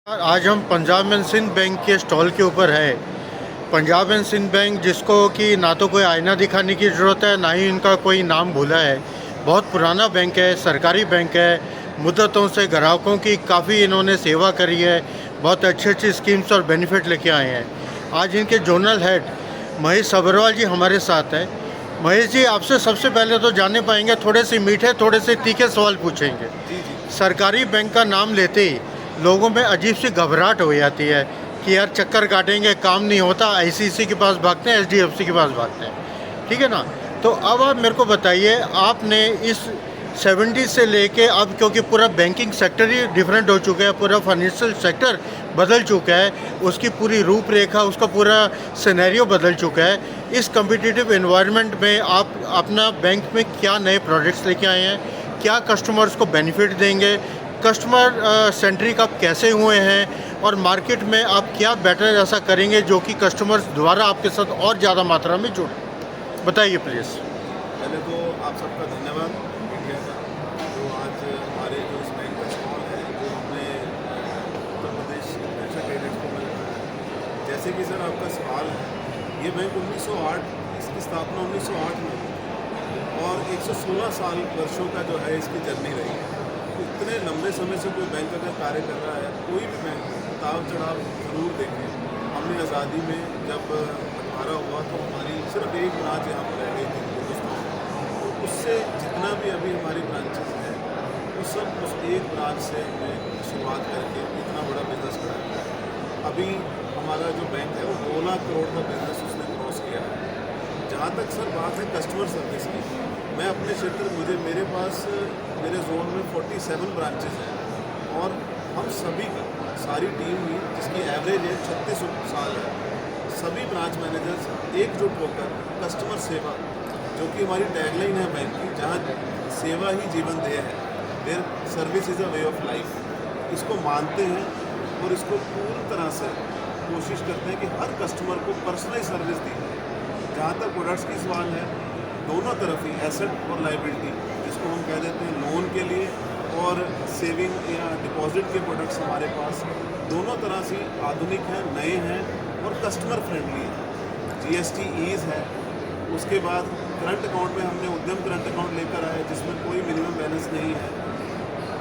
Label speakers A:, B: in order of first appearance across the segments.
A: आज हम Punjab and Sindh bank के स्टॉल के ऊपर है। पंजाब एंड सिंध बैंक जिसको कि ना तो कोई आईना दिखाने की ज़रूरत है, ना ही इनका कोई नाम भूला है। बहुत पुराना बैंक है, सरकारी बैंक है। मुद्दतों से ग्राहकों की काफ़ी इन्होंने सेवा करी है। बहुत अच्छी अच्छी स्कीम्स और बेनिफिट लेके आए हैं। आज इनके जोनल हेड महेश सब्रवाल जी हमारे साथ हैं। महेश जी, आपसे सबसे पहले तो जानने पाएंगे, थोड़े से मीठे थोड़े से तीखे सवाल पूछेंगे। सरकारी बैंक का नाम लेते ही लोगों में अजीब सी घबराहट हो जाती है कि यार चक्कर काटेंगे, काम नहीं होता, आईसीआईसीआई के पास भागते हैं, एचडीएफसी के पास भागते हैं, ठीक है ना। तो अब आप मेरे को बताइए, आपने इस 70 से लेके अब, क्योंकि पूरा बैंकिंग सेक्टर ही डिफरेंट हो चुका है, पूरा फाइनेंशियल सेक्टर बदल चुका है, उसकी पूरी रूपरेखा, उसका पूरा सिनेरियो बदल चुका है। इस कम्पिटिटिव एनवायरनमेंट में आप अपना बैंक में क्या नए प्रोडक्ट्स लेके आए हैं, क्या कस्टमर्स को बेनिफिट देंगे, कस्टमर सेंट्रिक आप कैसे हुए हैं, और मार्केट में आप क्या बेटर ऐसा करेंगे जो कि कस्टमर्स दोबारा आपके साथ और ज़्यादा मात्रा में जुड़े, बताइए प्लीज़।
B: पहले तो आप सबका धन्यवाद मीडिया का, जो आज हमारे जो इस बैंक का स्टॉल है, जो हमने Uttar Pradesh international trade expo में लगाया है। जैसे कि सर आपका सवाल है, ये बैंक 1908, इसकी स्थापना 1908 में हुई और 116 साल वर्षों का जो है इसकी जर्नी रही है। तो इतने लंबे समय से कोई बैंक अगर कार्य कर रहा है, कोई भी बैंक उतार चढ़ाव जरूर देखें। हमने आज़ादी में जब 18 हुआ तो हमारी सिर्फ एक ब्रांच यहाँ पर रह गई थी हिंदुस्तान, तो उससे जितना भी अभी हमारी ब्रांचेस हैं वो सब उस एक ब्रांच से हमने शुरुआत करके इतना बड़ा बिजनेस करा है। अभी हमारा जो बैंक है वो 2 लाख करोड़ का बिजनेस उसने क्रॉस किया है। जहाँ तक सर बात है कस्टमर सर्विस की, मैं अपने क्षेत्र मेरे पास मेरे जोन में 47 ब्रांचेस हैं और हम सभी की सारी टीम ही, जिसकी एवरेज एज 36 साल है, सभी ब्रांच मैनेजर्स एकजुट होकर कस्टमर सेवा, जो कि हमारी टैगलाइन है बैंक की, जहाँ सेवा ही जीवन ध्येय है, their service is a way of life, इसको मानते हैं और इसको पूरी तरह से कोशिश करते हैं कि हर कस्टमर को पर्सनलाइज सर्विस दी जाए। जहाँ तक प्रोडक्ट्स की सवाल है, दोनों तरफ ही एसेट और लाइबिलिटी, जिसको हम कह देते हैं लोन के लिए और सेविंग या डिपॉजिट के प्रोडक्ट्स, हमारे पास दोनों तरह से आधुनिक हैं, नए हैं और कस्टमर फ्रेंडली हैं। जीएसटी ईज है। उसके बाद करंट अकाउंट में हमने उद्यम करंट अकाउंट लेकर आए, जिसमें कोई मिनिमम बैलेंस नहीं है।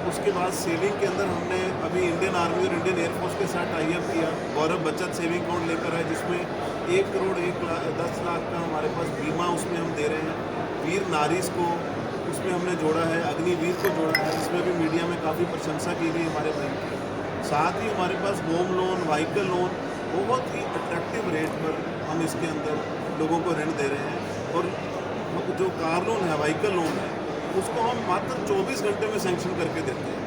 B: उसके बाद सेविंग के अंदर हमने अभी इंडियन आर्मी और इंडियन एयरफोर्स के साथ टाई अप किया, गौरव बचत सेविंग अकाउंट लेकर आए, जिसमें 1 करोड़ 10 लाख का हमारे पास बीमा उसमें हम दे रहे हैं। वीर नारीज को उसमें हमने जोड़ा है, अग्निवीर को जोड़ा है, इसमें भी मीडिया में काफ़ी प्रशंसा की गई हमारे बैंक की। साथ ही हमारे पास होम लोन, व्हीकल लोन बहुत ही अट्रैक्टिव रेट पर हम इसके अंदर लोगों को ऋण दे रहे हैं। और जो कार लोन है, व्हीकल लोन है, उसको हम मात्र 24 घंटे में सैंक्शन करके देते हैं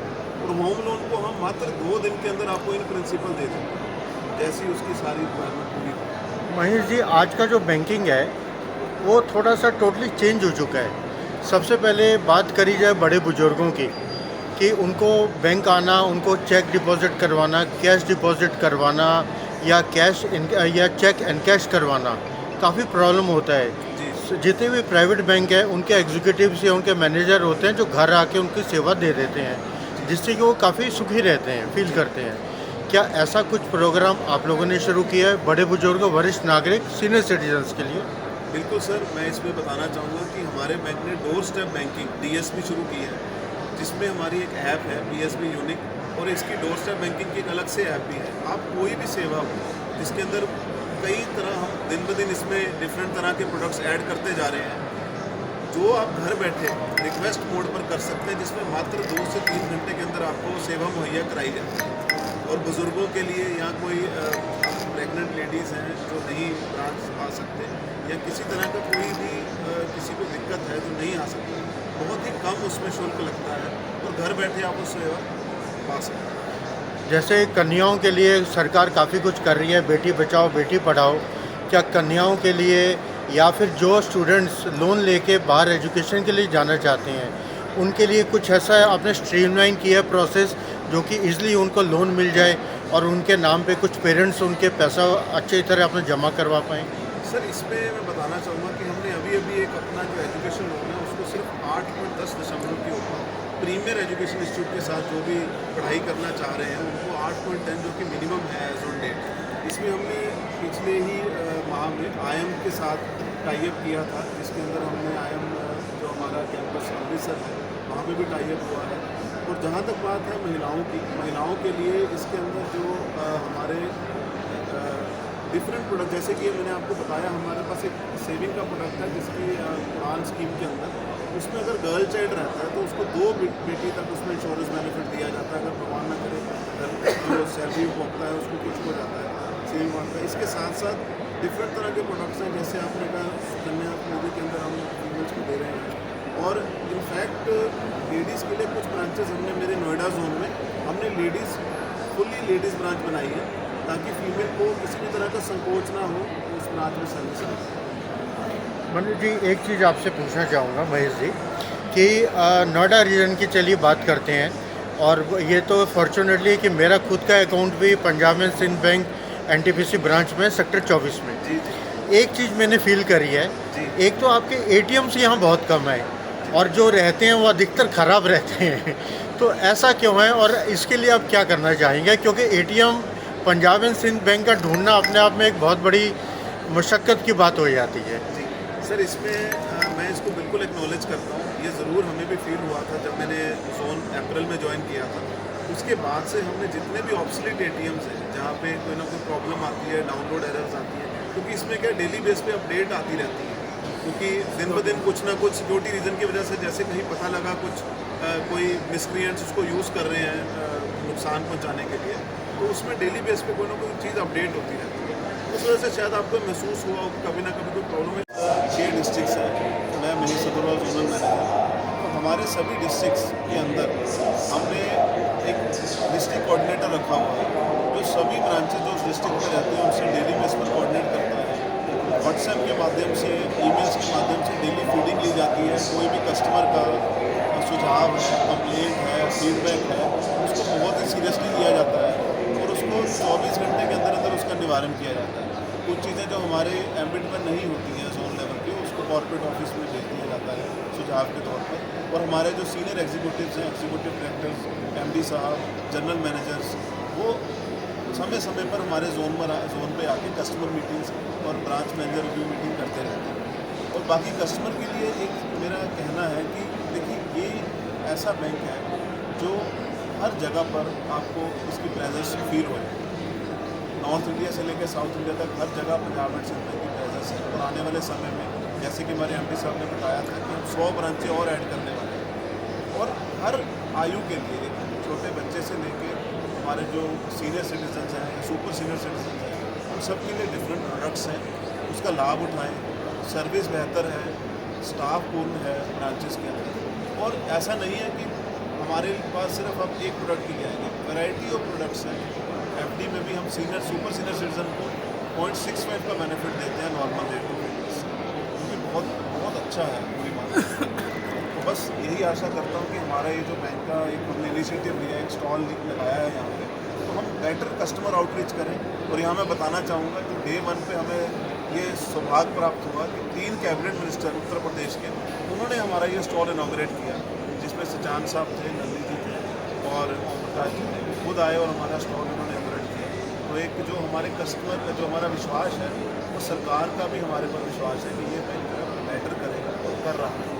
B: और होम लोन को हम मात्र 2 दिन के अंदर आपको इन प्रिंसिपल दे देते हैं, जैसी उसकी सारी रिक्वायरमेंट पूरी हो।
A: महेश जी, आज का जो बैंकिंग है वो थोड़ा सा टोटली चेंज हो चुका है। सबसे पहले बात करी जाए बड़े बुजुर्गों की, कि उनको बैंक आना, उनको चेक डिपॉजिट करवाना, कैश डिपॉजिट करवाना, या या चेक एनकैश करवाना काफ़ी प्रॉब्लम होता है। जितने भी प्राइवेट बैंक है उनके एग्जीक्यूटिव्स या उनके मैनेजर होते हैं जो घर आके उनकी सेवा दे देते हैं, जिससे कि वो काफ़ी सुखी रहते हैं, फील करते हैं। क्या ऐसा कुछ प्रोग्राम आप लोगों ने शुरू किया है बड़े बुजुर्ग, वरिष्ठ नागरिक, सीनियर सिटीजन्स के लिए?
B: बिल्कुल सर, मैं इसमें बताना चाहूँगा कि हमारे बैंक ने डोर स्टेप बैंकिंग डीएसबी शुरू की है, जिसमें हमारी एक ऐप है बीएसबी यूनिक, और इसकी डोर स्टेप बैंकिंग की एक अलग से ऐप भी है। आप कोई भी सेवा हो, जिसके अंदर कई तरह हम दिन ब दिन इसमें डिफरेंट तरह के प्रोडक्ट्स ऐड करते जा रहे हैं, जो आप घर बैठे रिक्वेस्ट मोड पर कर सकते हैं, जिसमें मात्र 2 से 3 घंटे के अंदर आपको सेवा मुहैया कराई जाती है। और बुज़ुर्गों के लिए, या कोई प्रेग्नेंट लेडीज़ हैं जो नहीं आ सकते, या किसी तरह का कोई भी किसी को दिक्कत है जो नहीं आ सकता, बहुत ही कम उसमें शुल्क लगता है और घर बैठे आप उस सेवा पा सकते हैं।
A: जैसे कन्याओं के लिए सरकार काफ़ी कुछ कर रही है, बेटी बचाओ बेटी पढ़ाओ, क्या कन्याओं के लिए या फिर जो स्टूडेंट्स लोन लेके बाहर एजुकेशन के लिए जाना चाहते हैं, उनके लिए कुछ ऐसा आपने स्ट्रीमलाइन किया प्रोसेस जो कि ईज़िली उनको लोन मिल जाए और उनके नाम पे कुछ पेरेंट्स उनके पैसा अच्छी तरह अपना जमा करवा पाएँ?
B: सर, इसमें मैं बताना चाहूँगा कि हमने अभी एक अपना जो एजुकेशन लोन है उसको सिर्फ 8.10 दशमलव के ऊपर प्रीमियर एजुकेशन इंस्टीट्यूट के साथ जो भी पढ़ाई करना चाह रहे हैं उनको 8.10 जो कि मिनिमम है एज ऑन डेट, इसमें हमने पिछले ही माह में आईएम के साथ टाई अप किया था, जिसके अंदर हमने आईएम जो हमारा कैंपस अमृतसर है वहाँ पे भी टाई अप हुआ है। और जहाँ तक बात है महिलाओं की, महिलाओं के लिए इसके अंदर जो हमारे डिफरेंट प्रोडक्ट, जैसे कि मैंने आपको बताया हमारे पास एक सेविंग का प्रोडक्ट है जिसकी उड़ान स्कीम के अंदर उसमें अगर गर्ल चाइल्ड रहता है तो उसको 2 बेटी तक उसमें इंश्योरेंस बेनिफिट दिया जाता है। अगर भगवान न करे जो सैलरी भोगता है उसको कुछ हो जाता है सेविंग अकाउंट का। इसके साथ साथ डिफरेंट तरह के प्रोडक्ट्स हैं, जैसे आपने कहा कन्या मोदी के अंदर हम फीमेल्स को दे रहे हैं। और इनफैक्ट लेडीज़ के लिए कुछ ब्रांचेस हमने मेरे नोएडा जोन में हमने फुल्ली लेडीज़ ब्रांच बनाई है, ताकि फीमेल को किसी भी तरह का संकोच ना हो उस ब्रांच में सर्विस दें।
A: मनोज जी, एक चीज़ आपसे पूछना चाहूँगा महेश जी कि नोएडा रीजन की चलिए बात करते हैं, और ये तो फॉर्चुनेटली कि मेरा खुद का अकाउंट भी Punjab and Sindh bank NTPC branch में सेक्टर 24 में।
B: जी जी
A: एक चीज़ मैंने फील करी है,
B: जी।
A: एक तो आपके एटीएम्स यहाँ बहुत कम है और जो रहते हैं वो अधिकतर ख़राब रहते हैं तो ऐसा क्यों है, और इसके लिए आप क्या करना चाहेंगे? क्योंकि ATM Punjab and Sindh bank का ढूंढना अपने आप में एक बहुत बड़ी मशक्क़त की बात हो जाती है।
B: जी सर, इसमें मैं इसको बिल्कुल एक्नॉलेज करता हूँ। ये ज़रूर हमें भी फील हुआ था जब मैंने जोन अप्रैल में ज्वाइन किया था। उसके बाद से हमने जितने भी ऑब्सोलीट एटीएम्स हैं जहाँ पे कोई ना कोई प्रॉब्लम आती है, डाउनलोड एरर्स आती है, क्योंकि इसमें क्या डेली बेस पे अपडेट आती रहती है, क्योंकि दिन ब दिन कुछ ना कुछ सिक्योरिटी रीज़न की वजह से जैसे कहीं पता लगा कुछ कोई मिसक्रिएंट्स उसको यूज़ कर रहे हैं नुकसान पहुँचाने के लिए, तो उसमें डेली बेस पे कोई ना कोई चीज़ अपडेट होती रहती है। उस वजह से शायद आपको महसूस हुआ हो कभी ना कभी कोई प्रॉब्लम है। 6 डिस्ट्रिक्ट्स हैं, मैं मिनी सदर और जोनल मैनेजर, तो हमारे सभी डिस्ट्रिक्ट्स के अंदर हमने एक डिस्ट्रिक्ट कोऑर्डिनेटर रखा हुआ है, जो सभी ब्रांचेज जो उस डिस्ट्रिक्ट में रहते हैं उनसे डेली बेस पर कोऑर्डिनेट करता है। व्हाट्सएप के माध्यम से, ईमेल्स के माध्यम से डेली फीडिंग ली जाती है। कोई भी कस्टमर का सुझाव है, कंप्लेंट है, फीडबैक है, उसको बहुत ही सीरियसली लिया जाता है और उसको 24 घंटे के अंदर अंदर उसका निवारण किया जाता है। कुछ चीज़ें जो हमारे एम्बिट में नहीं होती हैं जोन लेवल की, उसको कॉर्पोरेट ऑफिस में भेज दिया जाता है सुझाव के तौर पर। और हमारे जो सीनियर एग्जीक्यूटिव्स हैं, एग्जीक्यूटिव डायरेक्टर्स, एमडी साहब, जनरल मैनेजर्स, वो समय समय पर हमारे जोन पे आके कस्टमर मीटिंग्स और ब्रांच मैनेजर रिव्यू मीटिंग करते रहते हैं। और बाकी कस्टमर के लिए एक मेरा कहना है कि देखिए, ये ऐसा बैंक है जो हर जगह पर आपको इसकी प्रेजेंस फील हो। नॉर्थ इंडिया से लेकर साउथ इंडिया तक हर जगह पंजाब एंड सिंध बैंक की प्रेजेंस है। और आने वाले समय में जैसे कि हमारे एमडी साहब ने बताया था कि हम 100 ब्रांचें और ऐड करने वाले हैं। और हर आयु के लिए, छोटे बच्चे से लेकर हमारे जो सीनियर सिटीजन्स हैं, सुपर सीनियर सिटीजन्स हैं, उन सब के लिए डिफरेंट प्रोडक्ट्स हैं, उसका लाभ उठाएं। सर्विस बेहतर है, स्टाफ पूर्ण है ब्रांचेस के अंदर। और ऐसा नहीं है कि हमारे पास सिर्फ आप एक प्रोडक्ट के लिए आएंगे, वैरायटी ऑफ प्रोडक्ट्स हैं। एफडी में भी हम सुपर सीनियर सिटीजन को 0.65 का बेनिफिट देते हैं नॉर्मल रेट ऑफ इंटरेस्ट, क्योंकि बहुत अच्छा है पूरी बात। तो बस यही आशा करता हूँ कि हमारा ये जो बैंक का एक हमने इनिशिएटिव लिया है, एक स्टॉल लगाया है यहाँ पे, तो हम बेटर कस्टमर आउटरीच करें। और यहाँ मैं बताना चाहूँगा कि डे 1 पे हमें ये सौभाग्य प्राप्त हुआ कि 3 कैबिनेट मिनिस्टर उत्तर प्रदेश के, उन्होंने हमारा ये स्टॉल इनॉग्रेट किया, जिसमें सचान साहब थे, नंदी जी थे और ओम प्रकाश जी थे, खुद आए और हमारा स्टॉल उन्होंने इनॉग्रेट किया। तो एक जो हमारे कस्टमर का जो हमारा विश्वास है, वो सरकार का भी हमारे पर विश्वास है कि ये बैंक बेटर करेगा और कर रहा है।